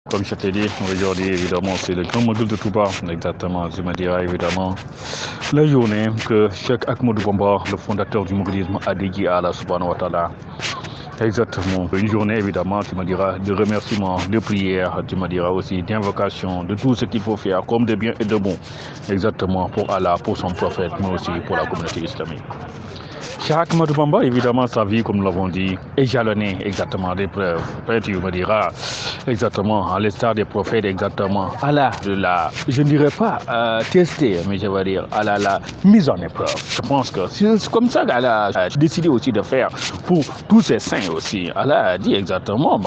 Comme je t'ai dit, aujourd'hui, évidemment, c'est le grand module de Touba. Exactement, je me dirais évidemment la journée que Cheikh Ahmadou Bamba, le fondateur du mouridisme, a dédié à Allah subhanahu wa ta'ala. Exactement, une journée évidemment, tu me diras, de remerciements, de prières, tu me diras aussi d'invocation, de tout ce qu'il faut faire, comme de bien et de bon. Exactement, pour Allah, pour son prophète, mais aussi pour la communauté islamique. Cheikh Ahmadou Bamba, évidemment, sa vie, comme nous l'avons dit, est jalonnée exactement d'épreuves. Après, tu me diras, exactement, à l'instar des prophètes, exactement, Allah, je ne dirais pas tester, mais je vais dire, Allah, la mise en épreuve. Je pense que c'est comme ça qu'Allah a décidé aussi de faire pour tous ses saints aussi. Allah a dit exactement,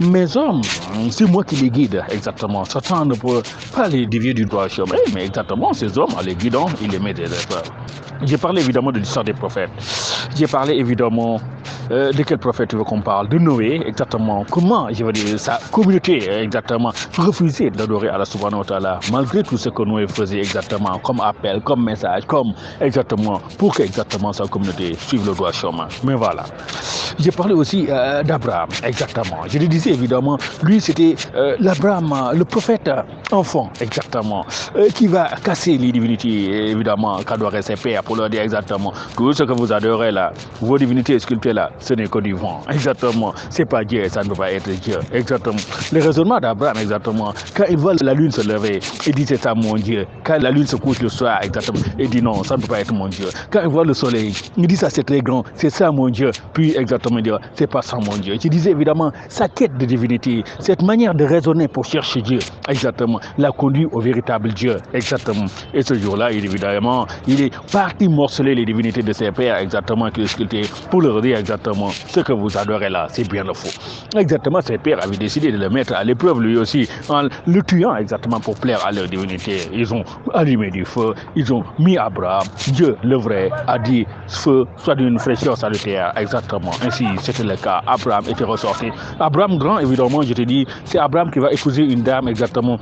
mes hommes, c'est moi qui les guide, exactement. Satan ne peut pas les dévier du droit chemin, mais exactement, ces hommes, en les guidant, il les met des épreuves. J'ai parlé évidemment de l'histoire des prophètes. J'ai parlé évidemment de quel prophète tu veux qu'on parle? De Noé, exactement. Comment, je veux dire, sa communauté, exactement, refusait d'adorer Allah subhanahu wa ta'ala, malgré tout ce que Noé faisait exactement, comme appel, comme message, comme exactement, pour que exactement sa communauté suive le droit chemin. Mais voilà. J'ai parlé aussi d'Abraham, exactement. Je le disais évidemment, lui c'était l'Abraham, le prophète enfant, exactement, qui va casser les divinités, évidemment, qu'adoraient ses pères, pour leur dire exactement, tout ce que vous adorez là, vos divinités sculptées là, ce n'est que du vent, exactement, c'est pas Dieu, ça ne peut pas être Dieu, exactement. Le raisonnement d'Abraham, exactement, quand il voit la lune se lever, il dit c'est ça mon Dieu, quand la lune se couche le soir, exactement, il dit non, ça ne peut pas être mon Dieu, quand il voit le soleil, il dit ça c'est très grand, c'est ça mon Dieu, puis exactement, il dit c'est pas ça mon Dieu. Je disais évidemment, sa quête de divinité, cette manière de raisonner pour chercher Dieu, exactement, l'a conduit au véritable Dieu, exactement. Et ce jour-là, évidemment, il est parti morceler les divinités de ses pères, exactement, qui sculptaient, pour leur dire exactement, ce que vous adorez là, c'est bien le faux. Exactement, ses pères avaient décidé de le mettre à l'épreuve lui aussi, en le tuant exactement pour plaire à leur divinité. Ils ont allumé du feu, ils ont mis Abraham, Dieu, le vrai, a dit, feu, soit d'une fraîcheur salutaire, exactement. Ainsi, c'était le cas. Abraham était ressorti. Abraham grand, évidemment, je te dis, c'est Abraham qui va épouser une dame, exactement.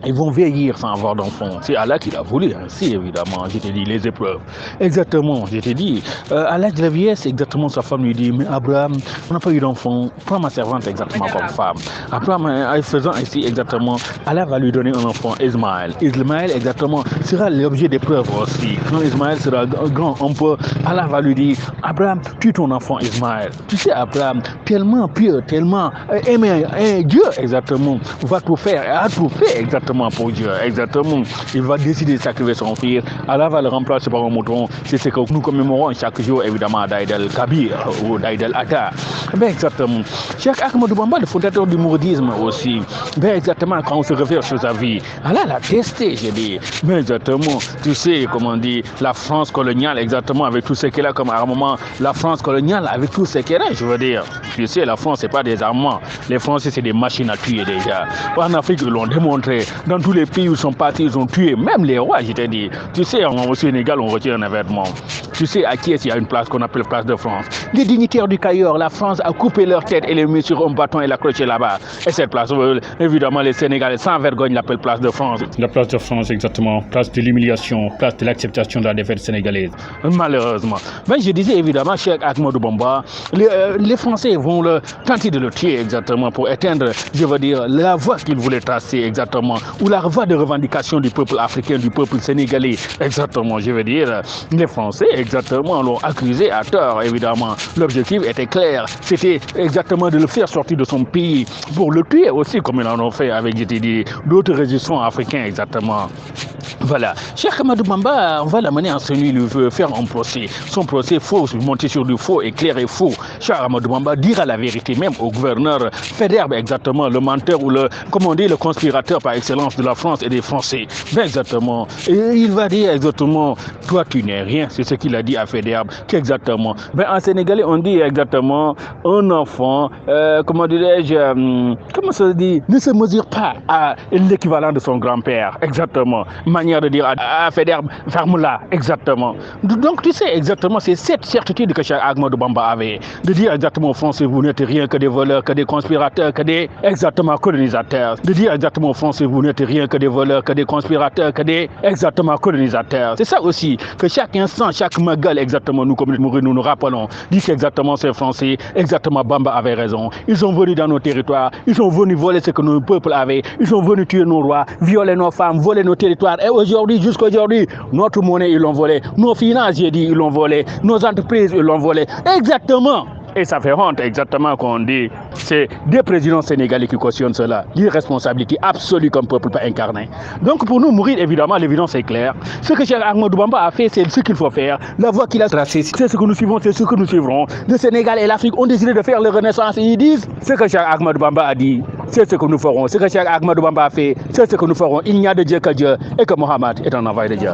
Ils vont vieillir sans avoir d'enfants. C'est Allah qui l'a voulu, ainsi évidemment, je t'ai dit, les épreuves. Exactement, je t'ai dit, à l'âge de la vieillesse, exactement, sa femme lui dit, mais Abraham, on n'a pas eu d'enfant, prends ma servante exactement comme femme. Abraham, en faisant ainsi exactement, Allah va lui donner un enfant, Ismaël. Ismaël, exactement, sera l'objet d'épreuves aussi. Quand Ismaël sera grand, un peu, Allah va lui dire, Abraham, tue ton enfant Ismaël. Tu sais, Abraham, tellement pieux, tellement aimé Dieu, exactement, va tout faire, a tout fait, exactement, pour Dieu, exactement. Il va décider de sacrifier son fils. Allah va le remplacer par un mouton. C'est ce que nous commémorons chaque jour, évidemment, d'Aïd el-Kabir ou d'Aïd el-Adha. Ben exactement. Cheikh Ahmadou Bamba, le fondateur du mouridisme aussi. Ben exactement, quand on se réfère sur sa vie, Allah l'a testé, j'ai dit. Ben exactement. Tu sais, comment on dit, la France coloniale, exactement, avec tout ce qu'elle a comme armement. La France coloniale, avec tout ce qu'elle a, je veux dire. Tu sais, la France, c'est pas des armements. Les Français, c'est des machines à tuer déjà. En Afrique, ils l'ont démontré. Dans tous les pays où ils sont partis, ils ont tué, même les rois, je t'ai dit. Tu sais, au Sénégal, on retient un événement. Tu sais, à Kies, il y a une place qu'on appelle place de France. Les dignitaires du Cayor, la France a coupé leur tête et les mis sur un bâton et l'accroché là-bas. Et cette place, évidemment, les Sénégalais, sans vergogne, l'appellent place de France. La place de France, exactement. Place de l'humiliation, place de l'acceptation de la défaite sénégalaise. Malheureusement. Mais je disais, évidemment, Cheikh Ahmadou Bamba, les Français vont tenter de le tuer, exactement, pour éteindre, je veux dire, la voie qu'ils voulaient tracer, exactement, ou la voie de revendication du peuple africain, du peuple sénégalais. Exactement, je veux dire, les Français, exactement, l'ont accusé à tort, évidemment. L'objectif était clair, c'était exactement de le faire sortir de son pays, pour le tuer aussi, comme ils en ont fait avec, je t'ai dit, d'autres résistants africains, exactement. Voilà. Cheikh Ahmadou Bamba, on va l'amener en celui, il veut faire un procès. Son procès faux, monter sur du faux, éclair et faux. Cheikh Ahmadou Bamba dira la vérité même au gouverneur Faidherbe, exactement, le menteur ou le, comment on dit, le conspirateur par excellence de la France et des Français. Ben exactement. Et il va dire exactement, toi tu n'es rien, c'est ce qu'il a dit à Faidherbe, qu'exactement. Ben en sénégalais, on dit exactement, un enfant, comment dirais-je, comment ça se dit, ne se mesure pas à l'équivalent de son grand-père. Exactement. manière de dire à Feder, ferme-la, exactement. Donc tu sais exactement, c'est cette certitude que Cheikh Ahmadou Bamba avait, de dire exactement aux Français, vous n'êtes rien que des voleurs, que des conspirateurs, que des exactement colonisateurs. De dire exactement aux Français, vous n'êtes rien que des voleurs, que des conspirateurs, que des exactement colonisateurs. C'est ça aussi, que chaque instant, chaque magal, exactement, nous, comme nous rappelons, dit exactement ces Français, exactement Bamba avait raison. Ils sont venus dans nos territoires, ils sont venus voler ce que nos peuples avaient, ils sont venus tuer nos rois, violer nos femmes, voler nos territoires. Et aujourd'hui, jusqu'à aujourd'hui, notre monnaie, ils l'ont volé, nos finances, j'ai dit, ils l'ont volé, nos entreprises, ils l'ont volé. Exactement. Et ça fait honte exactement qu'on dit, c'est des présidents sénégalais qui cautionnent cela, l'irresponsabilité absolue comme peuple pas incarné. Donc pour nous, mourir, évidemment, l'évidence est claire. Ce que Cheikh Ahmadou Bamba a fait, c'est ce qu'il faut faire. La voie qu'il a tracée, c'est ce que nous suivons, c'est ce que nous suivrons. Le Sénégal et l'Afrique ont décidé de faire leur renaissance et ils disent, ce que Cheikh Ahmadou Bamba a dit, c'est ce que nous ferons. Ce que Cheikh Ahmadou Bamba a fait, c'est ce que nous ferons. Il n'y a de Dieu que Dieu et que Mohammed est un envoyé de Dieu.